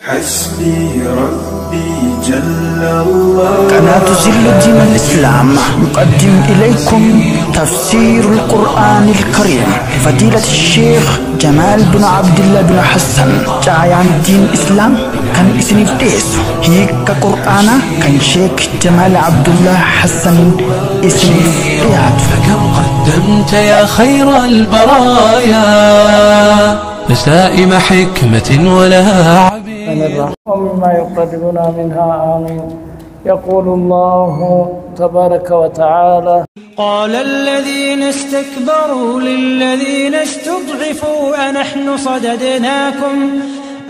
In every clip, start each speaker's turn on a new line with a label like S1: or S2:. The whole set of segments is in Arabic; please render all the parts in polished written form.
S1: حسبي ربي جل الله.
S2: قناة زل الدين الإسلام يقدم إليكم تفسير القرآن الكريم فضيلة الشيخ جمال بن عبد الله بن حسن جايان الدين الإسلام كان اسم الديس هيك قرآن كان شيخ جمال عبد الله حسن اسم الديات.
S3: فكم قدمت يا خير البرايا نسائم حكمة ولها عبير
S4: ومما يقربنا منها آمين. يقول الله تبارك وتعالى:
S5: قال الذين استكبروا للذين استضعفوا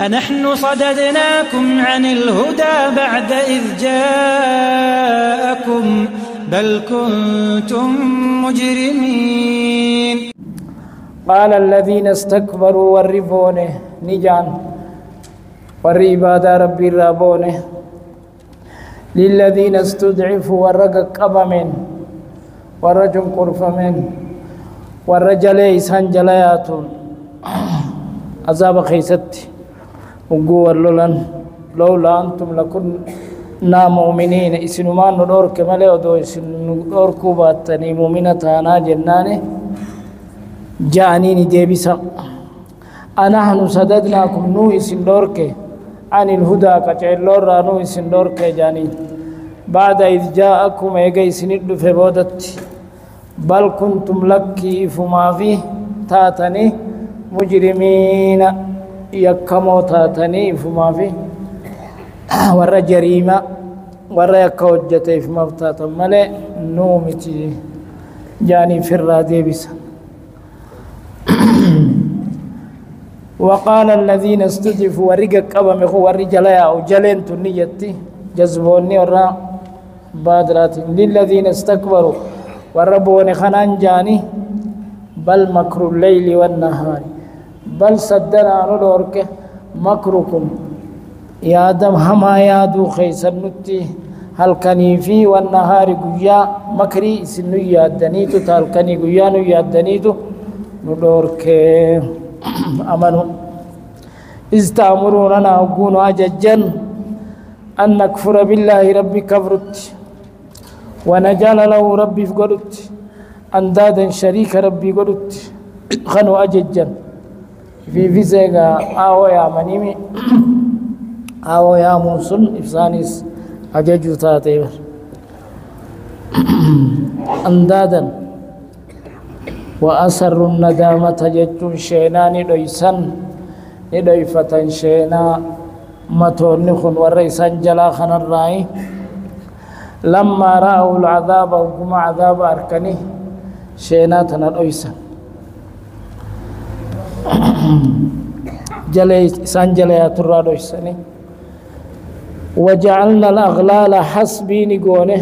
S5: أنحن صددناكم عن الهدى بعد إذ جاءكم بل كنتم مجرمين.
S4: قال الذين استكبروا والربونه نجان والعبادة ربي الرابونه للذين استضعفوا والرقق قبمين والرجل قرفمين والرجل إسان جلياتون عذاب خيست وقوة اللولن لولا أنتم لكنا مؤمنين إسنمان ندورك ملئ ودو إسن ندوركو باتني مؤمنة أنا جناني جانيني ديبسا أنحن صددناكم نو إسن دورك عن الهدى كتعلور رانو إسن دورك جانين بعد إذ جاءكم إيجا إسن في بودت بل كنتم لكي فما فيه تاتني مجرمين يكمو تاتني فما فيه ور جريمة ور يكوجتي فما فتاتم ملئ نومتي جاني في الرادي بسا. وقال الذين استضعفوا ورقق قبم ورجلا أو جلين تنيتي جذبوني ورا بادرات للذين استكبروا وربوني خنان جاني بل مكر الليل والنهار بل صدنا ندورك مكركم يا دم هما يادو خيسر نتي هل كني في والنهار قيا مكري سنو يادنيتو تال كني قيا نو يادنيتو ندورك أمنوا إذ تأمروننا أكون أججا أن نكفر بالله ربي كفرت ونجعل له ربي فقرت أندادا شريك ربي قرت خنوا أججا في فيزيغا آو يا منيمي آو يا موسن إفسانيس أججو تاتيبر أندادا وأسر الندامة جتون شينا ندويسان ندويفتان شينا متونخن ورئيسان جلا خن الرأي لما رأوا العذاب وكما عذاب أركني شينا تندويسان جليسان جليات الرادويساني وجعلنا الأغلال حسبين قونه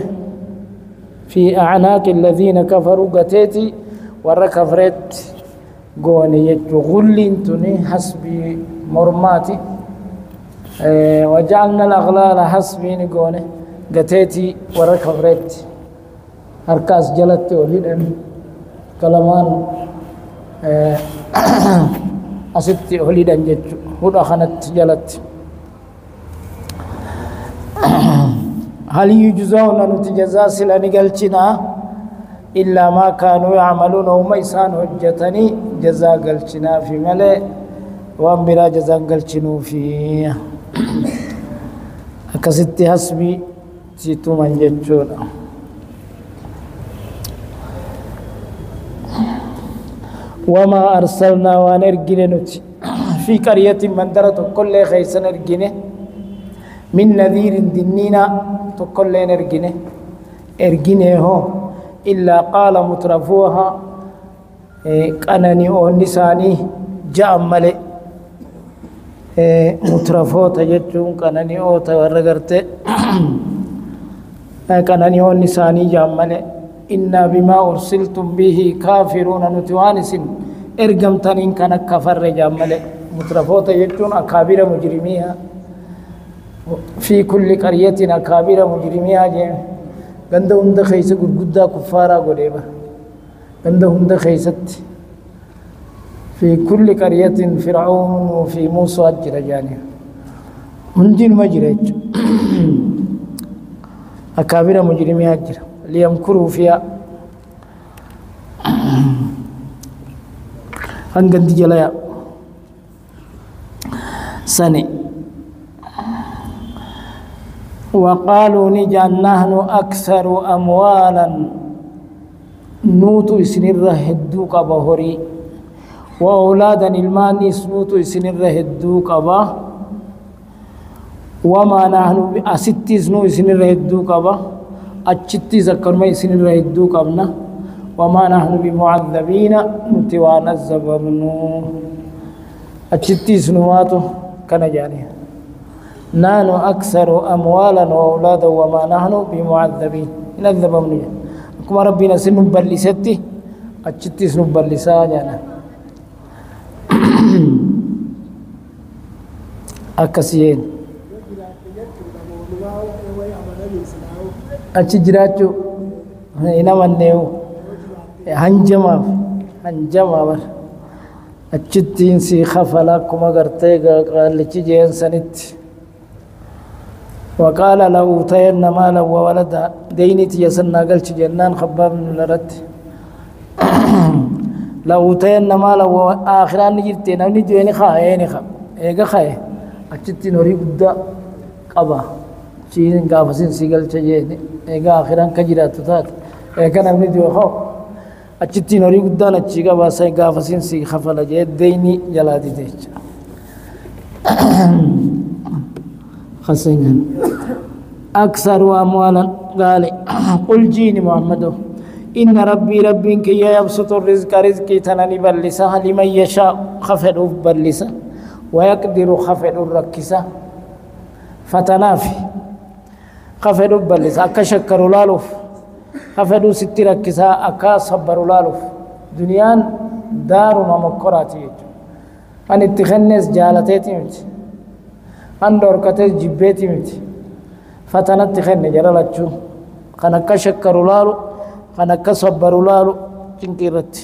S4: في أعناق الذين كفروا قتيتي ورا كفرت قوني يجو غلين تني حسبي مرماتي وجعلنا الأغلال حسبي نقوني قتيتي ورا كفرت هركاس جلت ولدن كلمان أستي ولدن جتو هدى خنت جلت هل يجزون نتجزا سلا نقلتنا إلا ما كانوا يعملون وما يسان هجتني جزاء قلتنا في ملئ وأمبرا جزاء قلتنو في أكستي حسبي سيتو من جتشونا وما أرسلنا ونرقين نتي في قرية من درت كل خيسا نرقين من نذير دنينا تقول نرقين ارقينه هو إلا قال مترفوها قناني أو نساني جاء ملئ مترفو تجتون قناني أو تورغرت قناني أو نساني جاء ملئ إنا بما أرسلتم به كافرون نتوانس إرقمتنين كان كفر جاء ملئ مترفو تجتون أكابر مجرميها في كل قرية أكابر مجرميها جاء غند هند خيس غدا كفارا غديبا غند هند خيست في كل قرية فرعون وفي موسى الجرجاني هندين مجرج أكابر مجرمي أجر ليمكروا فيها هنقد جلايا سنة وقالوا نجعل نحن أكثر أموالا نوتو سنر هدوك بهوري وأولادا الماني سنوتو سنر هدوك با وما نحن أستي سنو سنر هدوك با أجتي زكرمي سنر هدوك ابنا وما نحن بمعذبين نتوانا الزبرنو أجتي سنواتو كان جاني نحن أكثر أموالا وأولادا وما نحن بمعذبين نذب مني كما ربنا سنب بلستي أجتي سنب بلسا جانا أكسيين أجي جراتو إنما النيو هنجما بر أجتين سي خفلا كما قرتيغا قال لتجين سنت وقال له تين مالا وولدا دينتي يسنى قلت جنان خباب من الرد لو تين مالا وآخران نجرتين أو نجوين خاين خب إيقا خاين أجتين وري قد قبا شيء قافسين سيقل تجين إيقا آخران كجرات تات إيقا نبني ديو خو أجتين وري قد نجيقا باسي قافسين سي خفل جيد ديني جلادي ديج خسنان أكثر أموالا قال قل جيني محمد إن ربي كي يبسط الرزق رزقي تناني بلسا لمن يشاء خفر بلسا ويقدر خفر الركسا فتنافي خفر بلسا أكا شكر لالوف خفر ست ركسا أكا صبر لالوف دنيان دار ممكراتي أن اتخنس جالتيتي مت أن دوركتس جبيتي مت فتنت خن جرالتشو خنك شكر لالو خنك صبر لالو تنكرت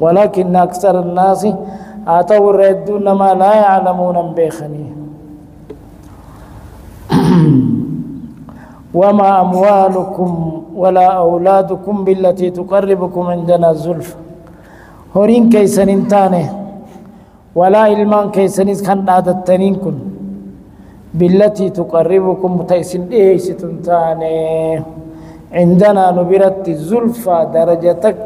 S4: ولكن أكثر الناس آتوا الردون ما لا يعلمون بيخني وما أموالكم ولا أولادكم بالتي تقربكم عندنا زلفى هورين كيسن انتاني ولا إلمان كيسن كان عادتنين كن بالتي تقربكم تيسن إيش تنتاني عندنا نبرت الزلفى درجتك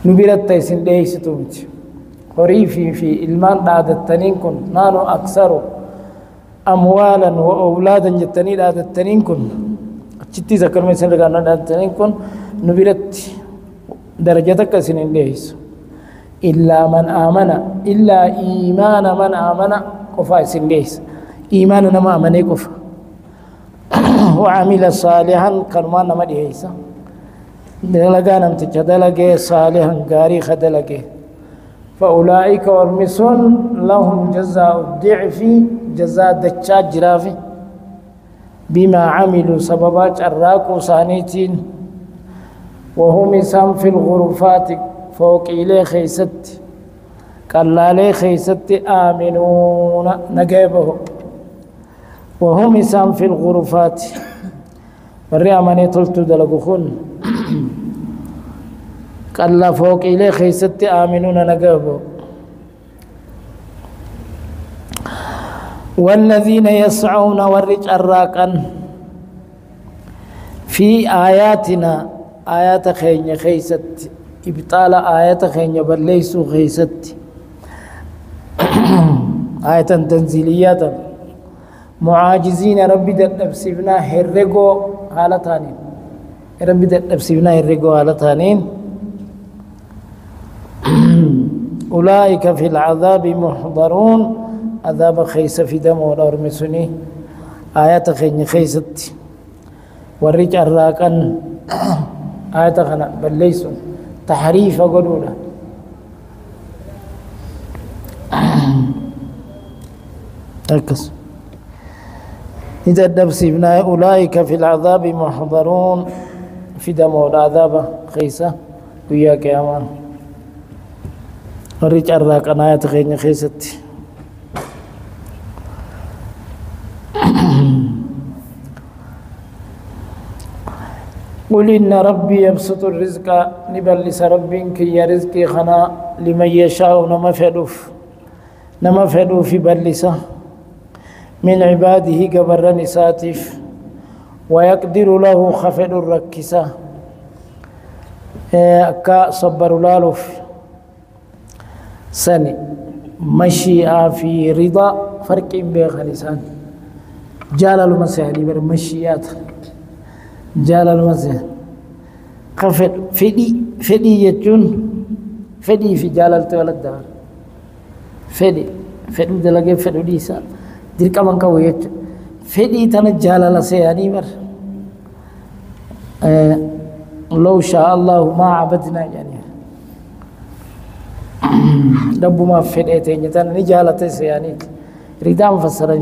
S4: نبرت تيسن إيش تمت خريفي في إلمان عادتنين كن نانو أكثر أموالا وأولادا جتنين عادتنين كن أجتي ذكر من سنة كان عادتنين كن نبرت درجتك سنين إيش إلا من آمن إلا إيمان من آمن قفا سنجيس إيمان نما آمني قفا وعمل صالحا كرمان نما ديهيسا دلقا نمتج دلقا صالحا غاري خدلقا فأولئك ورمسون لهم جزاء الضعف جزاء دجاج جرافي بما عملوا سببات الراكو سانيتين وهم سام في الغرفات فوق إليه خيست قال لي خيست آمنون نجيبه وهم سام في الغرفات والريامني طلت دلقخون قال لا فوق إليه خيست آمنون نجيبه والذين يسعون ورج الراقا في آياتنا آيات خين خيست إبطال آيات خين بليسو خيست آية تنزيليات معاجزين ربي دبسيبنا هرقو حالتانين ربي دبسيبنا هرقو حالتانين أولئك في العذاب محضرون عذاب خيس في دم والأرمسوني آيات خين خيست ورج الراقا آيات خنا بليسو تحريف قلولا ركز إذا دبسيبنا أولئك في العذاب محضرون في دم العذاب خيسة وياك يا مان ورج الراك أنا يتخيني خيستي قل إن ربي يبسط الرزق نبلس ربك يا رزقي خنا لمن يشاء نما فدو في بلسه من عباده قبر نساتف ويقدر له خفد الركسة كا صبر لالوف سني مشيئة في رضا فرق بين لسان جلال المسيحي بر مشيئات جلال المسيح خفد فدي يجون فدي في جلال تولد دار فدي دلقي فدو ديسا دير كمان كويت فدي تنجال لسياني بر لو شاء الله ما عبدنا يعني رب ما فديتين تن نجالته سياني ريدام فسرن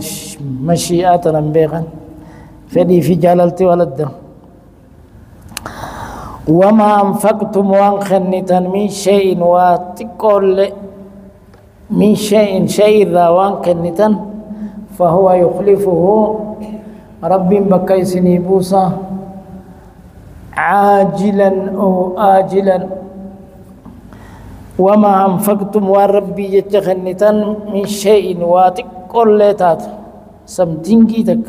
S4: مشيئاتنا بيغن فدي في جلالتي ولد وما انفقتم وان خنتن من شيء واتقول من شيء وان خنتن فهو يخلفه رب بكي سنيبوسا عاجلا أو آجلا وما أنفقتم وربي يتخنتن من شيء واتقل لتات سمتنجيتك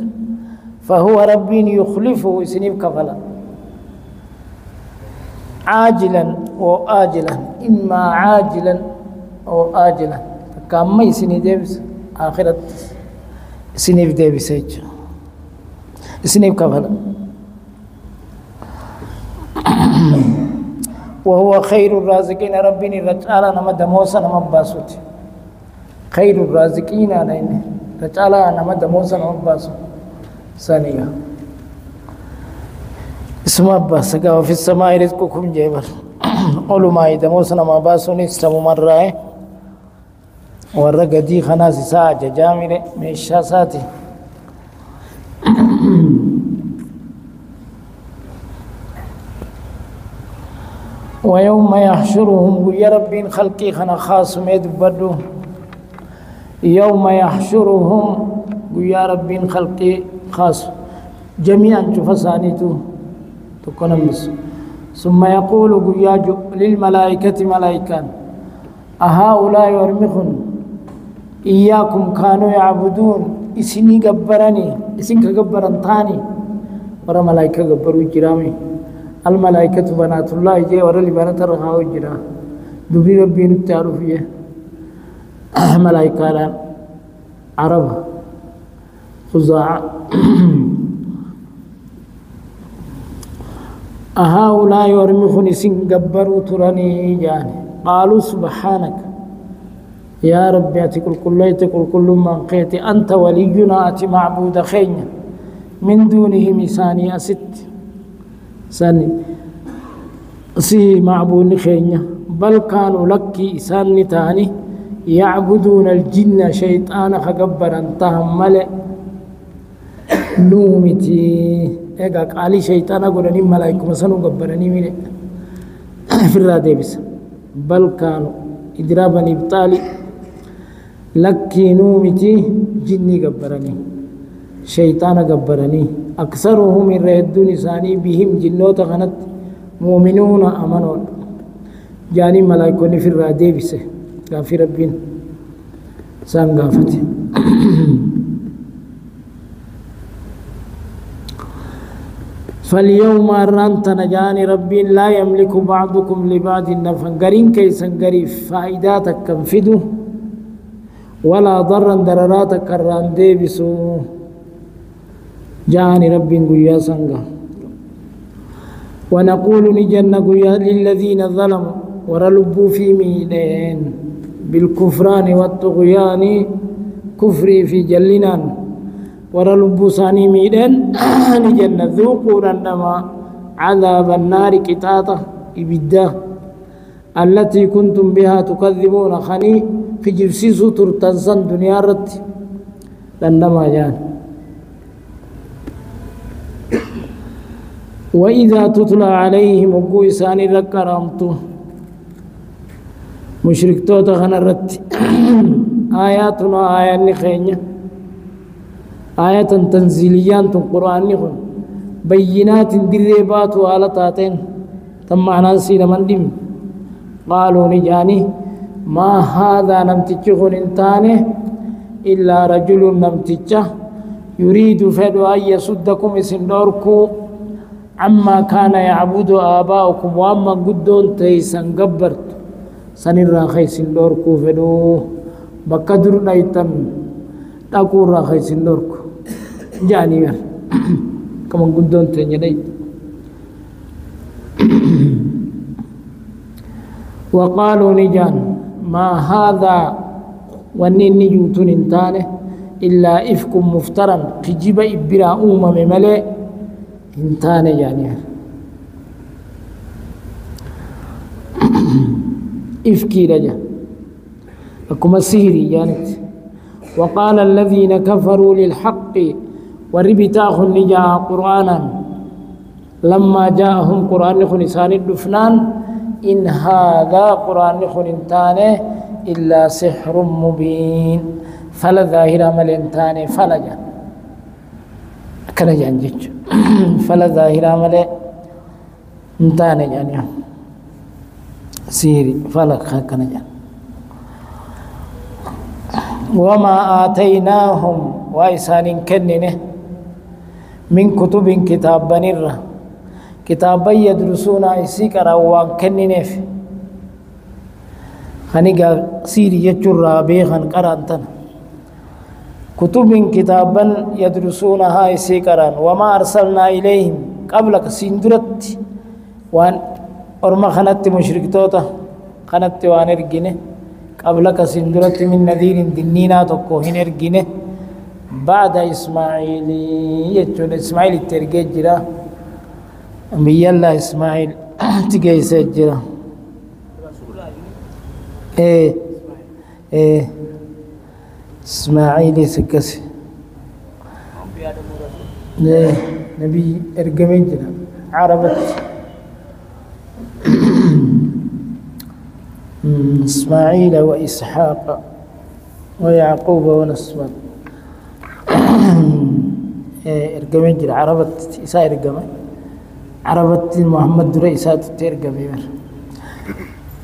S4: فهو رب يخلفه سنيب كفلا عاجلا أو آجلا إما عاجلا أو آجلا كما يسني ديبس آخرت سنيف ديبسيج سنيف كفلا وهو خير الرازقين ربني رجالا نما دموسا نما باسوت خير الرازقين أنا رجالا نما دموسا نما باسوت ثانية اسم أباس وفي السماء رزقكم جبر قولوا ما دموسا نما باسوني استمو مرة ورقدي خناس ساعة جامرة ميشا ساتي ويوم يحشرهم يا رب خلقي خنا خاص ميدبدو يوم يحشرهم يا رب خلقي خاص جميعا تفسانيتو تكون بس ثم يقول يا للملائكة ملائكان أهؤلاء يرمخون إياكم كانوا يعبدون إسني قبرني إسن كقبرن تاني ورا ملائكة قبروا جرامي الملائكة بنات الله جي ورا لبنات الرخاء جرا دبي ربي نتعرف فيه ملائكة عرب خزاعة أهؤلاء يرمخون إسن قبروا تراني جاني قالوا سبحانك يا ربي أتكل كل من قيت أنت ولينا أتي معبود خينا من دونه مساني أست ساني سي معبود خينا بل كانوا لك إسان تاني يعبدون الجن شيطان خقبر انتهم ملئ نومتي إيقا قالي شيطان قولني ملائكم سنو قبرني ملئ في الرادة بس بل كانوا إدرابا إبطالي لكي نومتي جني قبرني شيطان قبرني أكثرهم الرهدون إساني بهم جنوت غنت مؤمنون أمنون جاني ملايكوني في الرادة بس غافي ربين سان غافتي فاليوم أرانتنا جاني ربين لا يملك بعضكم لبعض نفعا قرين كيسا قريف فائداتك كنفدو ولا ضرا ضرراتك كران ديبسو جاني ربين قويا سنغا ونقول نجن قويا للذين ظلموا ورلبوا في ميلين بالكفران والطغيان كفري في جلنان ورلبوا ساني ميدن نجن ذوقوا رندما عذاب النار كتاتا إبدا التي كنتم بها تكذبون خني في جبسيسو ترتنسان دنيا رت رندما جان وإذا تتلى عليهم وقوي ساني ذكرمتو مشركتوتا خنرت آياتنا آيات نخينيا آيات تنزيليان قرآن نخون بينات دريبات وآلتاتين تم معنا سينا من دم قالوا نجاني ما هذا نمتجه انتانه إلا رجل نمتجه يريد فدو أن يسدكم سندوركو عما كان يعبد آباؤكم وأما قدون تيسن قبرت سنرى خي سندوركو فدو بقدر نيتن تقول راخي سندوركو جاني مر كما قدون تنجني وقالوا نجان ما هذا ونين نجوتون انتانه إلا إفكم مفترا كجيب إبرا مملئ انتانه يعني إفكي رجا أكما السهري يعني وقال الذين كفروا للحق وربتاخ نجاء قرآنا لما جاءهم قرآن خنسان الدفنان إن هذا قرآن خنتانه إلا سحر مبين فلا ظاهر ملنتانه فلا جان كنا جان جيج فلا ظاهر ملنتانه يعني سيري فلا كنا جان وما آتيناهم وإسان كننه من كتب كتاب بنره كتابا يدرسون إسيك روان كننف خنيقا سيري يجرى بيخا قرانتنا كتب كتابا يدرسونها إسيك ران وما أرسلنا إليهم قبلك سندرت وان أرما خنت مشرك توتا خنت وان ارقنه قبلك سندرت من نذير دنينا تقوهن ارقنه بعد إسماعيل يجون إسماعيل الترقية جرا أمي الله إسماعيل تجي سجرا إسماعيل سكسي نبي إرجمين جرا عربت إسماعيل وإسحاق ويعقوب ونسبت إرجمين جرا عربت إسا إرجمين عربت محمد دريسات ترجمة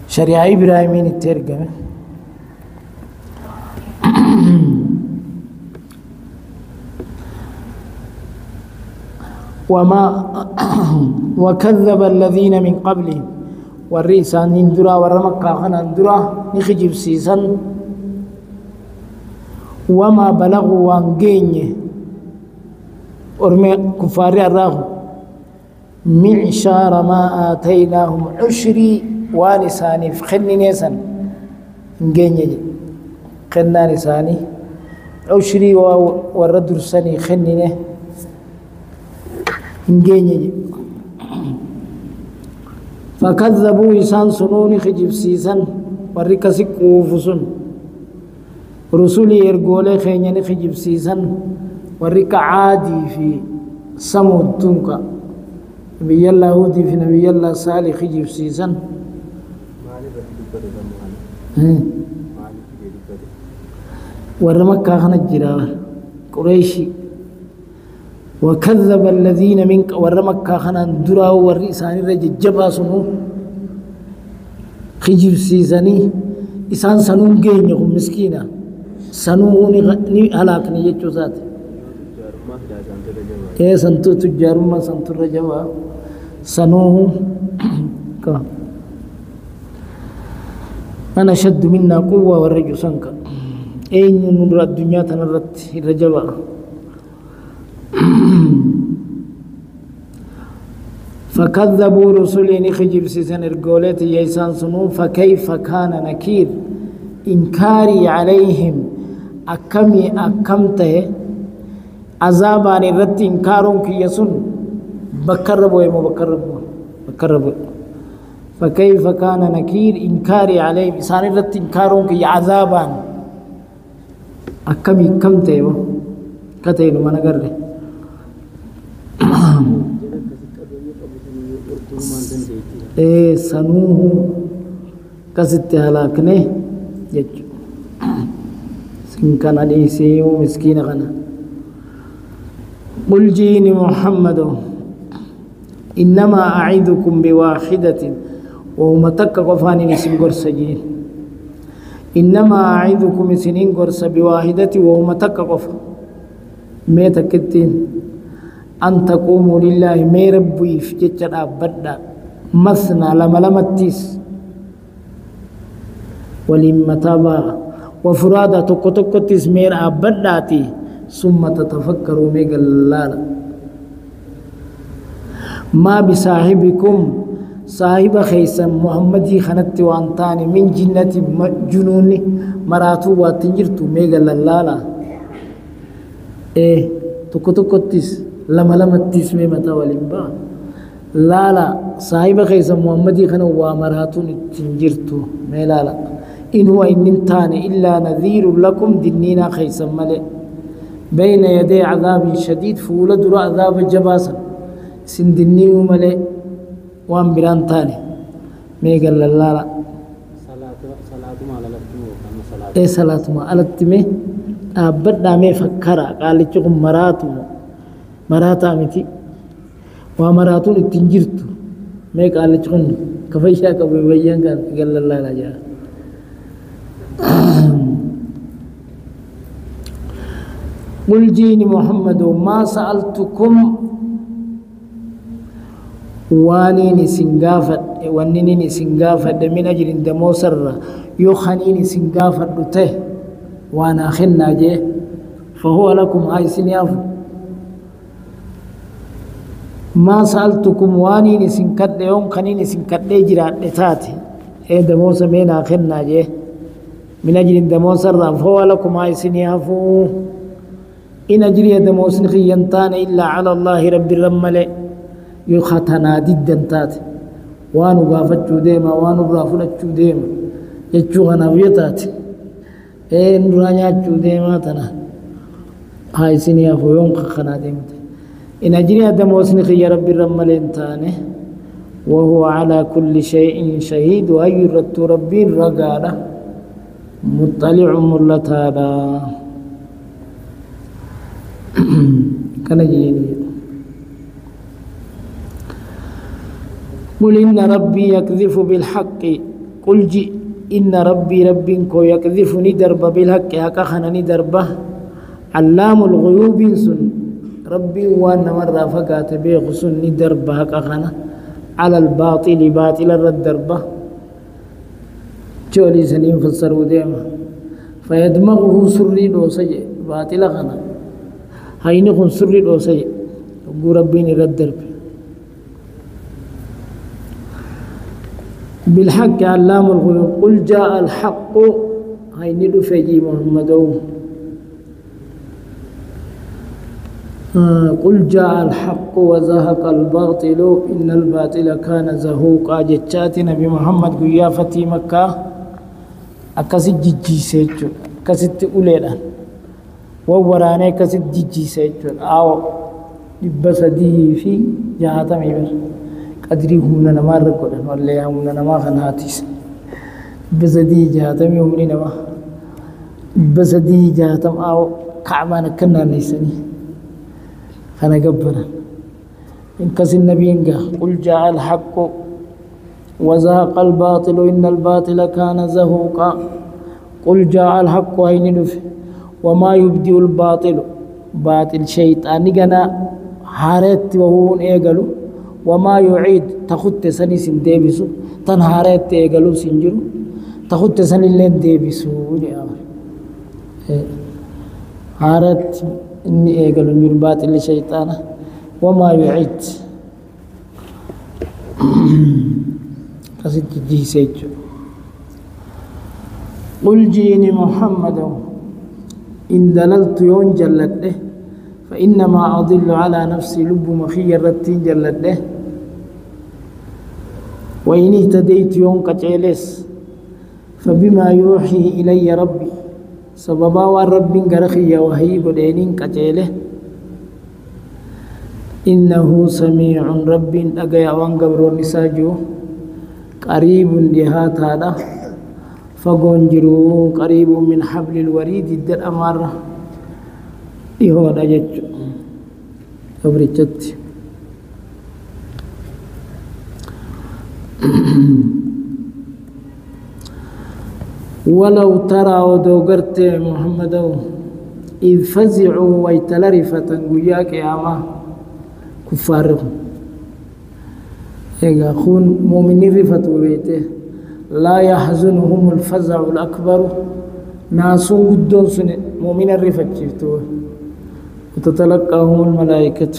S4: شريعة إبراهيمين ترجمة وما وكذب الذين من قبلهم والرئيسان ندرا ورمكا خنا ندرا نخجب سيسن وما بلغوا وانجيني ورمي كفار الراغب معشار ما آتيناهم عشري ونساني في خلني نيسان نجيني خلنا نساني عشري والردر سني خلني نجيني فكذبوا إسان سنوني خجب سيسان وركسي قوفسن رسولي إرقولي خينيني خجب سيسان ورك عادي في سمود تنكا نبي الله هودي في نبي الله صالح خجب سيسان ورمكا خنا الجرار قريشي وكذب الذين من ورمكا خنا درا ورئسان رجل جباسنو خجب سيساني إسان سنون جينيهم مسكينة سنون هلاكني يجو ذات إيه سنتو تجار ما سنتو رجوا سنوه كا أنا شد منا قوة والرجو سنك أين نور الدنيا تنرت الرجوا فكذبوا رسولي نخجب سيسان الرجولات يسان سنو فكيف كان نكير إنكاري عليهم أكمي أكمته عذابان الرد إنكارون كي يسن بكربوا يمو بكربوا فكيف كان نكير إنكاري عليهم إسان الرد إنكارون كي عذابان أكمي كمته كتينو ما نقرر سنوه كست هلاكني يج سنكن أديسي ومسكين غنا قل جيني محمد إنما أعيدكم بواحدة وهم تكقفاني نسم قرسجين إنما أعيدكم سنين قرس بواحدة وهم تكقف ميتا كتين أن تقوموا لله مي ربي في جتر أبدا مثنى لما لمتيس ولما تابا وفرادا تكتكتس مير أبداتي ثم تتفكروا ميغا اللالا ما بصاحبكم صاحب خيسا محمدي خنت وانتاني من جنة جنوني مراتو واتنجرتو ميغا اللالا تكتكتس لما تسميمة والإنباء لا لا صاحب خيسا محمدي خنو وامراتو تنجرتو ميلالا إن هو إن انتاني إلا نذير لكم دنينا خيسا ملئ بين يدي عذاب شديد فولد را عذاب جباسا سندني ملئ وان بران تاني ميقال للالا صلاة ما على التمي أبدا مي فكرا قال لكم مراتا متي ومراتون التنجرتو ميك قال لكم كفيشا كبيبيان قال للالا جاء قل جيني محمد ما سألتكم وانيني سنغافة من أجل دمو سر يخنيني سنغافة ته وانا خنا جي فهو لكم هاي سنياف ما سألتكم وانيني سنكد يوم خنيني سنكد جرات لتاتي دمو سمينا خنا جي من أجل دمو سر فهو لكم هاي سنيافو إن أجري دمو سنخي ينتان إلا على الله رب الرمال يخطنا ضدا تات وانو غافتشو ديما وانو غافلتشو ديما يجو غنابيتات نرانياتشو ديما تنا هاي سنيا فيون خنا ديمت إن أجري دمو سنخي رب الرمال ينتانه وهو على كل شيء شهيد وأيرت ربي الرقالة مطلع ملتالا كان جيني قل إن ربي يكذف بالحق قل جي إن ربي ربكو يكذفني درب بالحق هكا خنني دربه علام الغيوب سن ربي وانا مرة فقات بيغ سني دربه هكا خنا على الباطل باطل الرد دربه جولي سنين فسروا ديما فيدمغه سري دوسي باطل خنا هايني خن سري دوسي ربيني رد درب بالحق علام الغيوب قل جاء الحق هايني دفجي محمد قل جاء الحق وزهق الباطل إن الباطل كان زهوقا جتشاتنا بمحمد قيافتي مكة أكسد جيجي سيجو أكسد أوليدان ووراني كسد جيجي سيجو أو لبسدي في جهاتم يبر قدري همنا نما ركودن ولا همنا نما خناتيس بسدي جهاتم يومني نما بسدي جهاتم أو كعبان كنا نيسني خنا قبرا إن كسي النبي قل جاء الحق وزهق الباطل إن الباطل كان زهوقا قل جاء الحق هين نفي وما يبدئ الباطل باطل شيطان جنا حارت وهو إيجلو وما يعيد تخت سني سندبسو تنهارت إيجلو سنجرو تخت سني لين دبسو حارت إني إيجلو من باطل شيطان وما يعيد قصد جي سيجو قل جيني محمد إن دللت يون جلده فإنما أضل على نفسي لب مخي الرتين جلده وإن اهتديت يون كتيلس فبما يوحي إلي ربي سببا والرب قرخي وهي قدينين كتيله إنه سميع رب أقيا وانقبر النساجو قريب لهات هذا فقون جرو قريب من حبل الوريد الدر أمارة يهود أجج أبرجت ولو ترى ودوغرت محمد إذ فزعوا ويتلرفة قياك يا ما كفارهم إذا خون مؤمنين رفة بيته لا يحزنهم الفزع الأكبر ناس قدون سنة مؤمن الرفة شفتوه وتتلقاهم الملائكة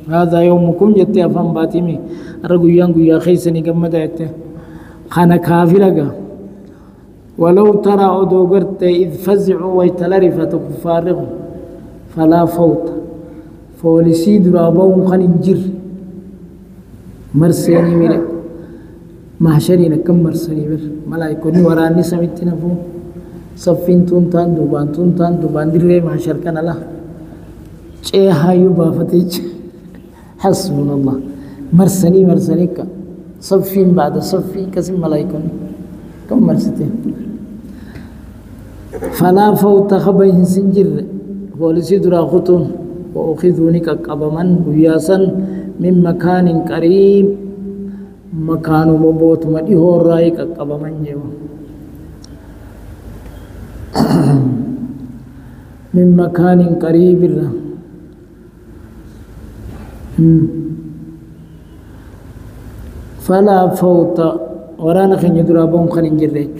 S4: هذا يومكم جت أفهم باتمي أرجو يانغو يا خيسني كم دعته خانا كافلك ولو ترى أدوغرت إذ فزعوا ويتلرفة كفارهم فلا فوت فولسيد رابهم خنجر مرسيني ملك محشرين كم مرسني بر ملائكوني وراني سميتنا فو صفين تونتان دوبان دري محشر كان الله شيء هايو بافتيج حسبنا الله مرسني كا صفين بعد صفين كسم ملائكوني كم مرستين فلا فوت خبين سنجر ولسي درا خطون وأخذوني كقبمن وياسا من مكان قريب مكان مبوت مدي هو رايك كقبمن جوا من مكان قريب فلا فوت ورانا خني درابهم خني جريج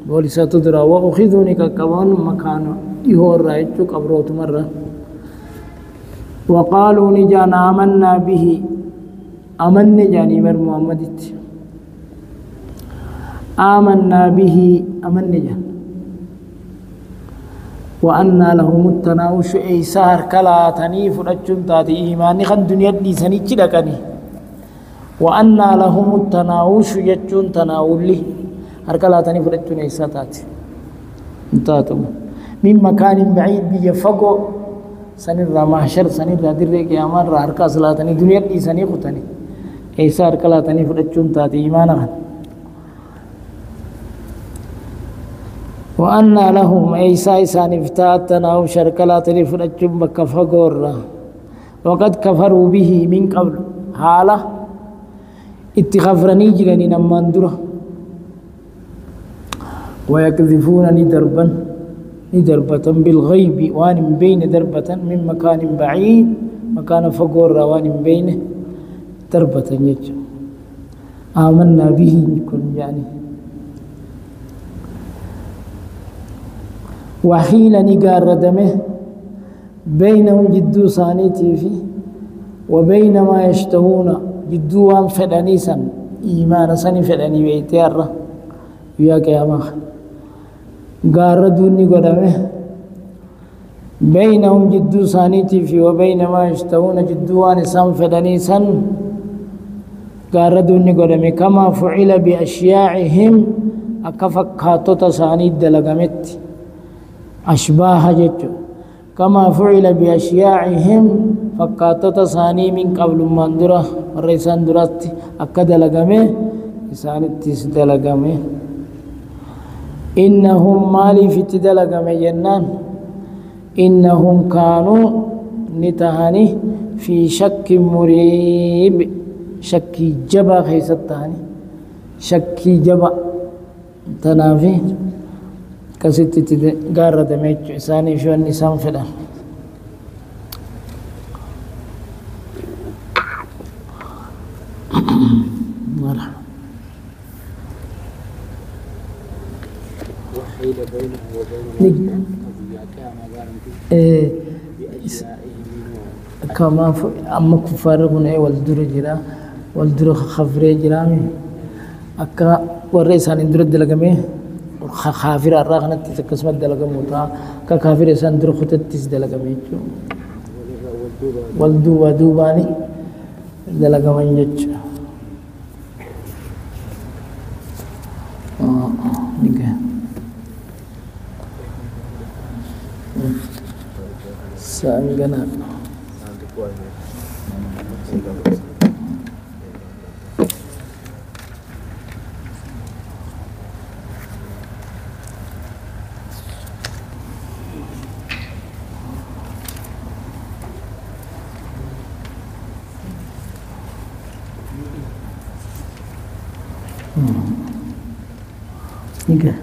S4: ولسات درا وأخذوني كقبمن مكان يهو رايك قبروت مرة وقالوا نجان آمنا به أمن جاني بر محمد آمنا به أمن جان وأنا لهم التناوش إيسار كلا تنيف رجل تاتي إيماني خن دنيا دي سنيتش لكني وأنا لهم التناوش يجون تناولي هركلا تنيف رجل إيسار تاتي انتاتم من مكان بعيد بيفقو سنرى محشر سنرى دري قيامان را هركا صلاتني دنيا دي سني خطني إيسار كلا تنيف رجل تاتي إيمانا خن وأن لهم عيسى إسان افتاءتنا وشركلات لفرجم بكفقور وقد كفروا به من قبل حالة اتخفرني جلني نماندرة ويكذفونني دربة بالغيب وان بين دربة من مكان بعيد مكان فقور وان بين دربة يج آمنا به كن يعني وحيل نقار ردمه بينهم جدو سانيتي في وبين ما يشتهون جدو وان فدانيسا إيمان سني فداني بيتيار يا كياما قار دوني قدمه بينهم جدو سانيتي في وبين ما يشتهون جدو وان سان فدانيسا قار دوني قدمه كما فعل بأشياعهم أكفكاتو تسانيد دلقمت أشباه جتو كما فعل بأشياعهم فكاتت ثاني من قبل مندرة الرئيسان درات أكد لغمه إسان التسد لغمه إنهم مالي في تدلغمه جنان إنهم كانوا نتهاني في شك مريب شك جبا خيستاني شك جبا تنافي كسيتي غارة دميج إساني شو النسان فلا مرحبا وحيل بينه وبين كما أما كفارهم والدر جرا والدر خفري جرامي أكا ورئيسان اندر دلقمي خافر الراغنت تكسمت دلقموتا ككافر سندر خطت تس دلقمي والدوبا دوباني دلقمي جج نيجا سانغنا نيجا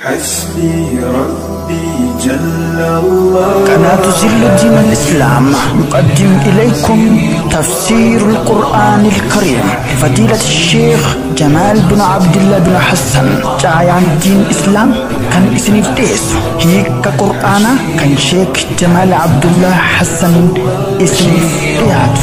S1: حسبي ربي جل الله.
S2: قناة زل دين الإسلام يقدم إليكم تفسير القرآن الكريم لفضيلة الشيخ جمال بن عبد الله بن حسن جايان دين الإسلام كان اسم الديس هيك قرآن كان شيخ جمال عبد الله حسن اسم الديات.